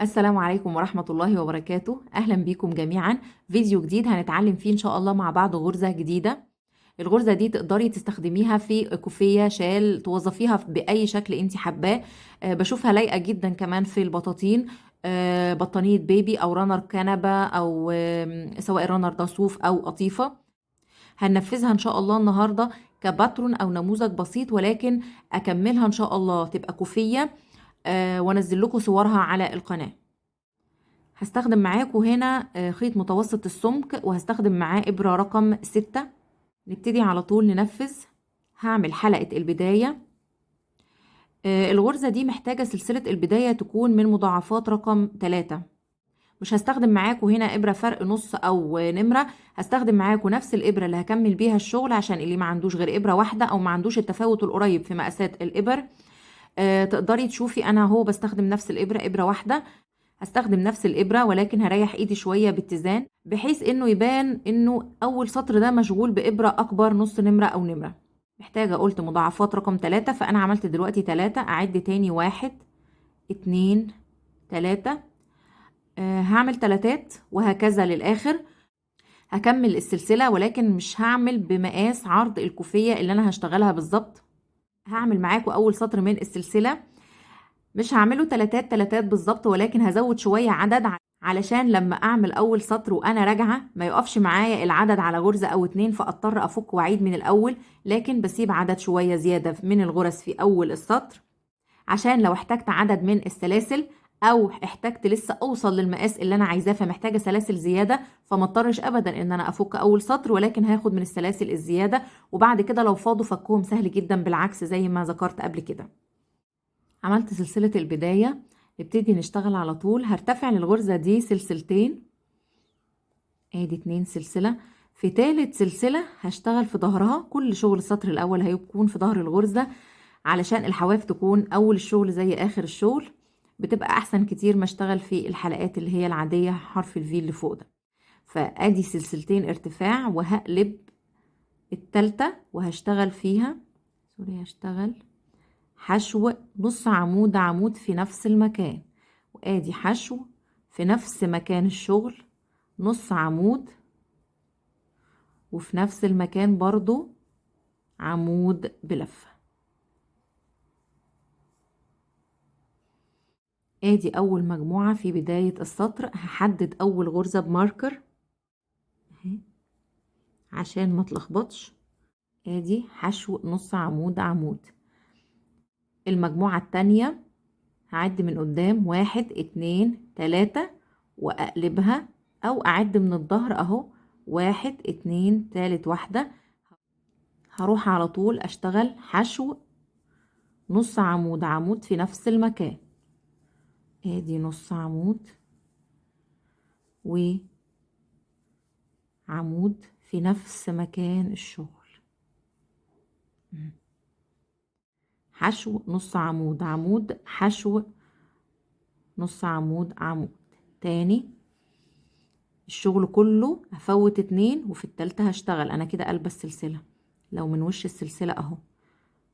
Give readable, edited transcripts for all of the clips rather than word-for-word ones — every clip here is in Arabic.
السلام عليكم ورحمة الله وبركاته. أهلا بيكم جميعا. فيديو جديد هنتعلم فيه إن شاء الله مع بعض غرزة جديدة. الغرزة دي تقدري تستخدميها في كوفية، شال، توظفيها بأي شكل انت حباه. بشوفها لايقة جدا كمان في البطاطين. بطانية بيبي أو رانر كنبة أو سواء رانر ده صوف أو قطيفة. هننفذها إن شاء الله النهاردة كباترون أو نموذج بسيط، ولكن أكملها إن شاء الله تبقى كوفية. وانزل لكم صورها على القناة. هستخدم معاكم هنا خيط متوسط السمك، وهستخدم معاه إبرة رقم 6. نبتدي على طول ننفذ. هعمل حلقة البداية. الغرزة دي محتاجة سلسلة البداية تكون من مضاعفات رقم 3. مش هستخدم معاكم هنا إبرة فرق نص أو نمرة. هستخدم معاكم نفس الإبرة اللي هكمل بيها الشغل، عشان اللي ما عندوش غير إبرة واحدة أو ما عندوش التفاوت القريب في مقاسات الإبر. تقدري تشوفي أنا هو بستخدم نفس الإبرة، إبرة واحدة. هستخدم نفس الإبرة، ولكن هريح إيدي شوية باتزان، بحيث إنه يبان إنه أول سطر ده مشغول بإبرة أكبر نص نمرة أو نمرة. محتاجة قلت مضاعفات رقم 3، فأنا عملت دلوقتي 3. أعد تاني 1 2 3. هعمل تلاتات وهكذا للآخر. هكمل السلسلة، ولكن مش هعمل بمقاس عرض الكوفية اللي أنا هشتغلها بالظبط. هعمل معاكم أول سطر من السلسلة، مش هعمله تلاتات تلاتات بالظبط، ولكن هزود شوية عدد علشان لما اعمل اول سطر وانا راجعة ما يقفش معايا العدد على غرزة او 2، فاضطر افك واعيد من الاول. لكن بسيب عدد شوية زيادة من الغرز في اول السطر، عشان لو احتجت عدد من السلاسل او احتجت لسه اوصل للمقاس اللي انا عايزاه فمحتاجة سلاسل زيادة، فما اضطرش ابدا ان انا افك اول سطر، ولكن هاخد من السلاسل الزيادة. وبعد كده لو فاضوا فكهم سهل جدا، بالعكس زي ما ذكرت قبل كده. عملت سلسلة البداية. نبتدي نشتغل على طول. هرتفع للغرزة دي سلسلتين، ادي 2 سلسلة. في تالت سلسلة هشتغل في ظهرها. كل شغل السطر الاول هيكون في ظهر الغرزة، علشان الحواف تكون اول الشغل زي اخر الشغل. بتبقى احسن كتير ما اشتغل في الحلقات اللي هي العادية حرف الفي اللي فوق ده. فادي سلسلتين ارتفاع، وهقلب التالتة وهشتغل فيها هشتغل حشو نص عمود عمود في نفس المكان. وادي حشو في نفس مكان الشغل نص عمود، وفي نفس المكان برضو عمود بلفة. ادي اول مجموعة في بداية السطر. هحدد اول غرزة بماركر اهي عشان ما تلخبطش. ادي حشو نص عمود عمود. المجموعة التانية هعد من قدام 1 2 3 واقلبها، او اعد من الظهر اهو 1 2 تالت واحدة. هروح على طول اشتغل حشو نص عمود عمود في نفس المكان. ادي نص عمود وعمود في نفس مكان الشغل. حشو نص عمود عمود، حشو نص عمود عمود. تاني الشغل كله هفوت 2، وفي التالتة هشتغل انا كده قلب السلسلة. لو من وش السلسلة اهو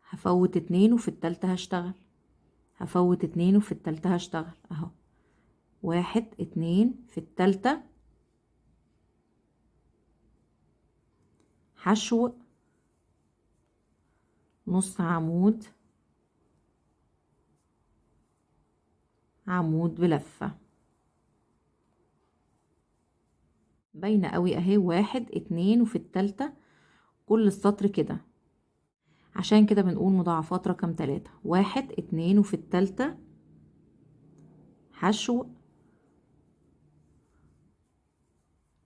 هفوت 2، وفي التالتة هشتغل. هفوت 2 وفي التالتة هشتغل اهو 1 2. في التالتة حشو نص عمود عمود بلفة. باينة قوي اهي 1 2، وفي التالتة كل السطر كده. عشان كده بنقول مضاعفات رقم 3. 1 2، وفي التالتة حشو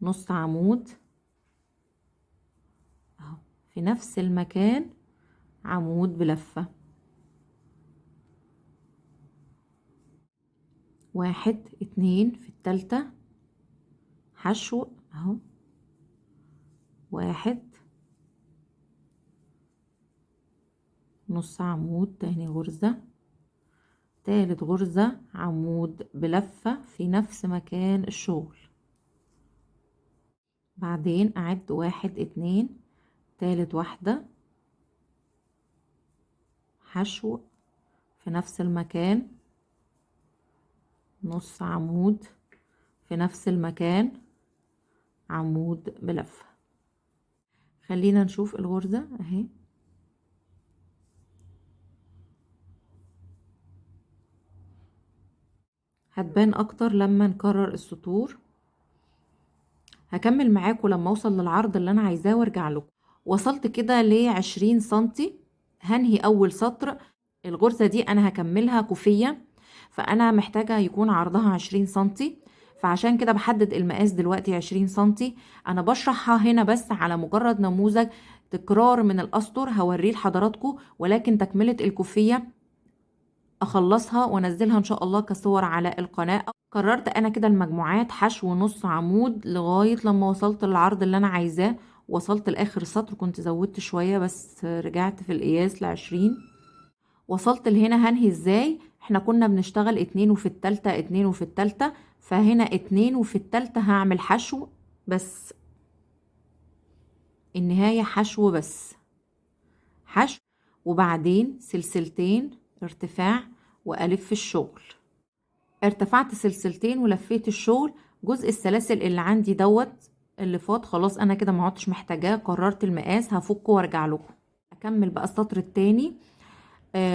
نص عمود اهو في نفس المكان عمود بلفة. 1 2، في التالتة حشو اهو 1 نص عمود. تاني غرزة، تالت غرزة عمود بلفة في نفس مكان الشغل. بعدين أعد 1 2، تالت واحدة حشو في نفس المكان نص عمود في نفس المكان، عمود بلفة. خلينا نشوف الغرزة اهي. هتبان اكتر لما نكرر السطور. هكمل معاكم لما اوصل للعرض اللي انا عايزاه وارجع لكم. وصلت كده ل20 سنتي، هنهي اول سطر. الغرزة دي انا هكملها كوفية، فانا محتاجة يكون عرضها 20 سنتي، فعشان كده بحدد المقاس دلوقتي 20 سنتي. انا بشرحها هنا بس على مجرد نموذج تكرار من الاسطر هوريه لحضراتكم، ولكن تكملة الكوفية اخلصها وانزلها ان شاء الله كصور على القناة. كررت انا كده المجموعات حشو نص عمود لغاية لما وصلت للعرض اللي انا عايزاه. وصلت لاخر السطر، كنت زودت شوية بس رجعت في القياس ل20. وصلت لهنا. هنهي ازاي؟ احنا كنا بنشتغل 2 وفي التالتة 2 وفي التالتة، فهنا 2 وفي التالتة هعمل حشو بس، النهاية حشو بس، حشو وبعدين سلسلتين ارتفاع والف الشغل. ارتفعت سلسلتين ولفيت الشغل. جزء السلاسل اللي عندي دوت اللي فات خلاص انا كده ما عدتش محتاجاه، قررت المقاس هفكه وارجع لكم. اكمل بقى السطر التاني.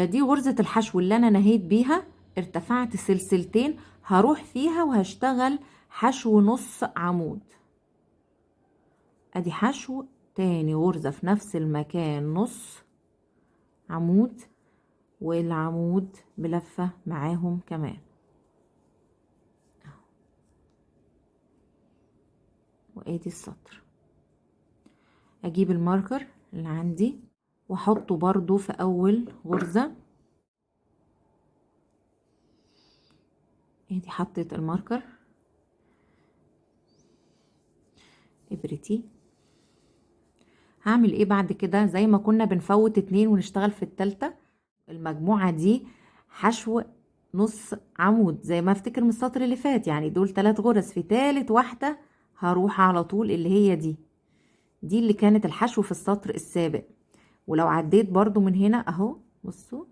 دي غرزة الحشو اللي انا نهيت بيها. ارتفعت سلسلتين هروح فيها وهشتغل حشو نص عمود. ادي حشو تاني غرزة في نفس المكان نص عمود، والعمود بلفة معاهم كمان. وادي السطر. اجيب الماركر اللي عندي واحطه برضو في اول غرزة. ادي حطيت الماركر، ابرتي. هعمل ايه بعد كده؟ زي ما كنا بنفوت 2 ونشتغل في التالتة، المجموعة دي حشو نص عمود زي ما افتكر من السطر اللي فات، يعني دول 3 غرز. في تالت واحدة هروح على طول اللي هي دي اللي كانت الحشو في السطر السابق. ولو عديت برضو من هنا اهو، بصوا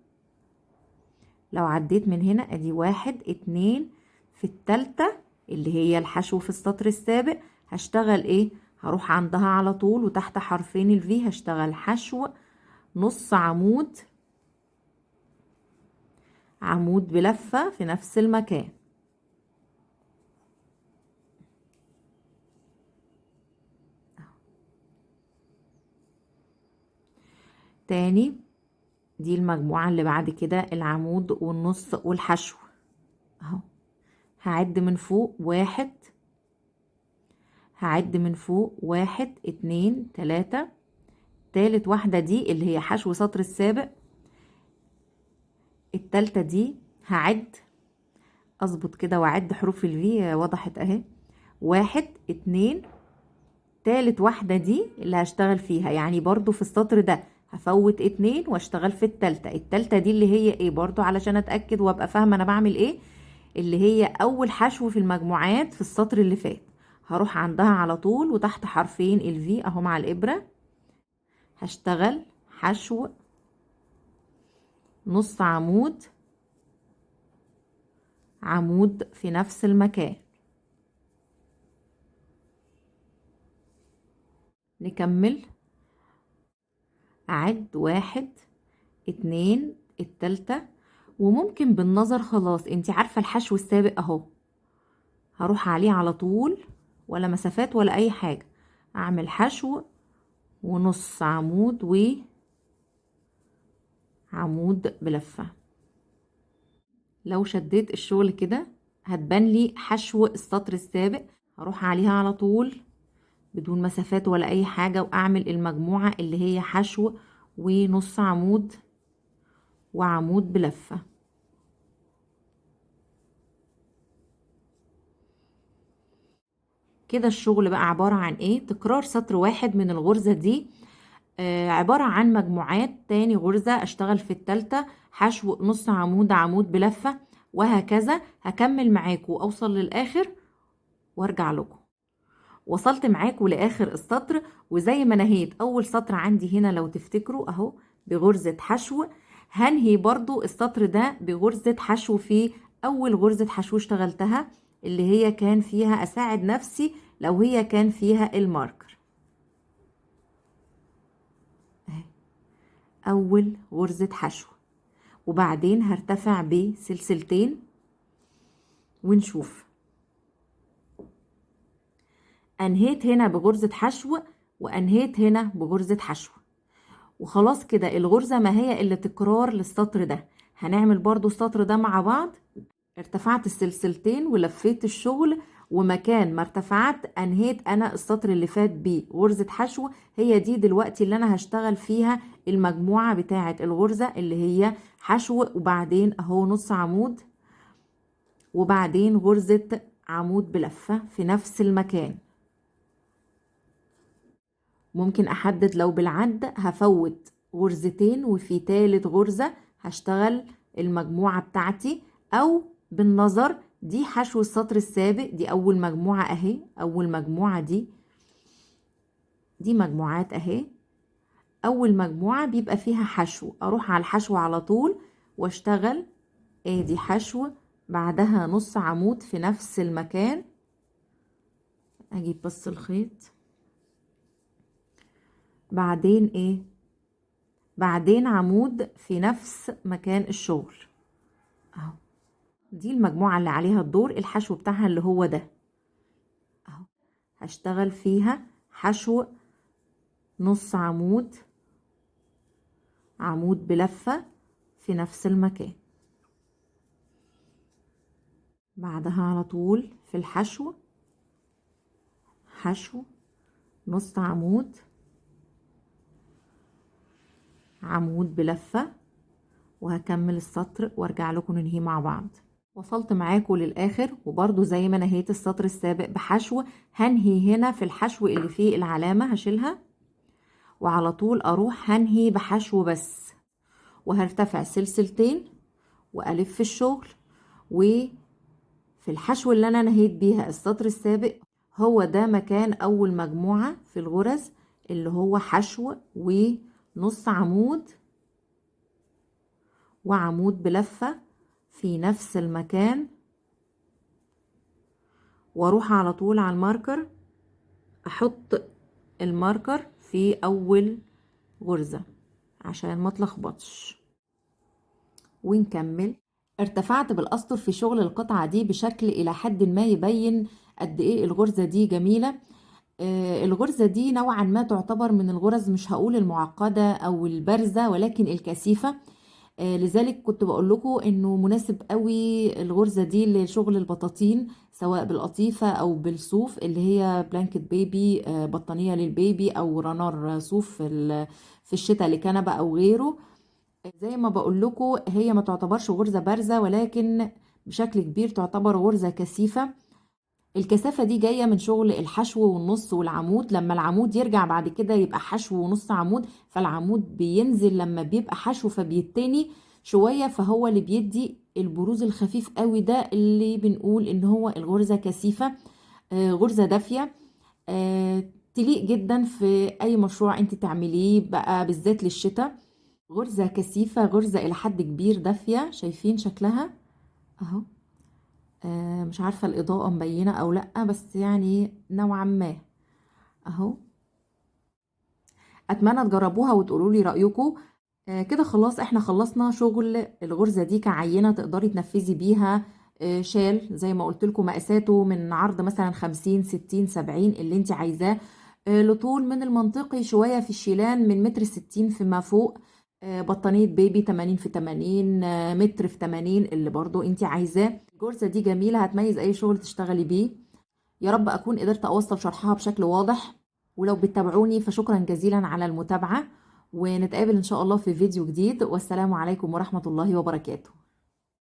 لو عديت من هنا ادي 1 2 في التالتة اللي هي الحشو في السطر السابق، هشتغل ايه؟ هروح عندها على طول وتحت حرفين الفي هشتغل حشو نص عمود، عمود بلفة في نفس المكان. تاني دي المجموعة اللي بعد كده، العمود والنص والحشو اهو. هعد من فوق 1، هعد من فوق 1 2 3. تالت واحدة دي اللي هي حشو سطر السابق، التالتة دي هعد اظبط كده واعد حروف الفي وضحت اهي. 1 2. تالت واحدة دي اللي هشتغل فيها، يعني برضو في السطر ده هفوت 2 واشتغل في التالتة دي اللي هي ايه برضو علشان اتأكد وابقى فاهمة انا بعمل ايه. اللي هي اول حشو في المجموعات في السطر اللي فات، هروح عندها على طول وتحت حرفين الفي اهو مع الابرة هشتغل حشو نص عمود، عمود في نفس المكان. نكمل. اعد 1 2 التالتة، وممكن بالنظر خلاص انتي عارفة الحشو السابق اهو، هروح عليه على طول ولا مسافات ولا اي حاجة، اعمل حشو ونص عمود وعمود بلفة. لو شديت الشغل كده هتبان لي حشو السطر السابق، هروح عليها على طول بدون مسافات ولا اي حاجة واعمل المجموعة اللي هي حشو ونص عمود وعمود بلفة. كده الشغل بقى عبارة عن ايه؟ تكرار سطر واحد من الغرزة دي، عبارة عن مجموعات. تاني غرزة اشتغل في التالتة حشو نص عمود، عمود بلفة، وهكذا. هكمل معاكم اوصل للاخر وارجع لكم. وصلت معاكم لاخر السطر، وزي ما نهيت اول سطر عندي هنا لو تفتكروا اهو بغرزة حشو، هنهي برضو السطر ده بغرزة حشو في اول غرزة حشو اشتغلتها اللي هي كان فيها اساعد نفسي لو هي كان فيها الماركر اهي، اول غرزة حشو، وبعدين هرتفع بسلسلتين ونشوف. انهيت هنا بغرزة حشو وانهيت هنا بغرزة حشو، وخلاص كده الغرزة ما هي الا تكرار للسطر ده. هنعمل برضو السطر ده مع بعض. ارتفعت السلسلتين ولفيت الشغل، ومكان ما ارتفعت انهيت انا السطر اللي فات بغرزة حشو. هي دي دلوقتي اللي انا هشتغل فيها المجموعة بتاعة الغرزة اللي هي حشو، وبعدين اهو نص عمود، وبعدين غرزة عمود بلفة في نفس المكان. ممكن احدد لو بالعد هفوت غرزتين وفي تالت غرزة هشتغل المجموعة بتاعتي، او بالنظر. دي حشو السطر السابق، دي اول مجموعة اهي، اول مجموعة دي مجموعات اهي. اول مجموعة بيبقى فيها حشو، اروح على الحشو على طول واشتغل. ادي حشو، بعدها نص عمود في نفس المكان. اجيب بس الخيط، بعدين ايه، بعدين عمود في نفس مكان الشغل اهو. دي المجموعة اللي عليها الدور، الحشو بتاعها اللي هو ده اهو. هشتغل فيها حشو نص عمود، عمود بلفة في نفس المكان. بعدها على طول في الحشو حشو نص عمود، عمود بلفة، وهكمل السطر وارجع لكم ننهيه مع بعض. وصلت معاكم للاخر، وبرضو زي ما نهيت السطر السابق بحشو، هنهي هنا في الحشو اللي فيه العلامة هشيلها، وعلى طول اروح هنهي بحشو بس، وهرتفع سلسلتين والف الشغل. وفي الحشو اللي انا نهيت بيها السطر السابق هو ده مكان اول مجموعة في الغرز، اللي هو حشو ونص عمود وعمود بلفة في نفس المكان، واروح على طول على الماركر احط الماركر في اول غرزة عشان ما اتلخبطش، ونكمل. ارتفعت بالاسطر في شغل القطعة دي بشكل الى حد ما يبين قد ايه الغرزة دي جميلة. الغرزة دي نوعا ما تعتبر من الغرز، مش هقول المعقدة او البارزة، ولكن الكثيفة. لذلك كنت بقول لكم انه مناسب قوي الغرزة دي لشغل البطاطين، سواء بالقطيفة او بالصوف اللي هي بلانكت بيبي، بطانية للبيبي، او رنار صوف في الشتاء لكنبة او غيره. زي ما بقول لكم هي ما تعتبرش غرزة بارزة، ولكن بشكل كبير تعتبر غرزة كثيفة. الكثافة دي جاية من شغل الحشو والنص والعمود. لما العمود يرجع بعد كده يبقى حشو ونص عمود، فالعمود بينزل لما بيبقى حشو فبيتني شوية، فهو اللي بيدي البروز الخفيف قوي ده اللي بنقول ان هو الغرزة كثيفة. غرزة دافية، تليق جدا في اي مشروع انت تعمليه بقى، بالذات للشتاء. غرزة كثيفة، غرزة الى حد كبير دافية. شايفين شكلها اهو. مش عارفة الإضاءة مبينة أو لأ، بس يعني نوعا ما أهو. أتمنى تجربوها وتقولوا لي رأيكم. كده خلاص احنا خلصنا شغل الغرزة دي كعينة تقدري تنفذي بيها شال. زي ما قلت لكم مقاساته من عرض مثلا 50 60 70 اللي انت عايزاه، لطول من المنطقي شوية في الشيلان من متر 60 فيما فوق. بطانية بيبي 80 في 80، متر في 80 اللي برضو انت عايزاه. الجرزة دي جميلة، هتميز اي شغل تشتغلي بيه. يا رب اكون قدرت اوصل شرحها بشكل واضح، ولو بتتابعوني فشكرا جزيلا على المتابعة، ونتقابل ان شاء الله في فيديو جديد، والسلام عليكم ورحمة الله وبركاته.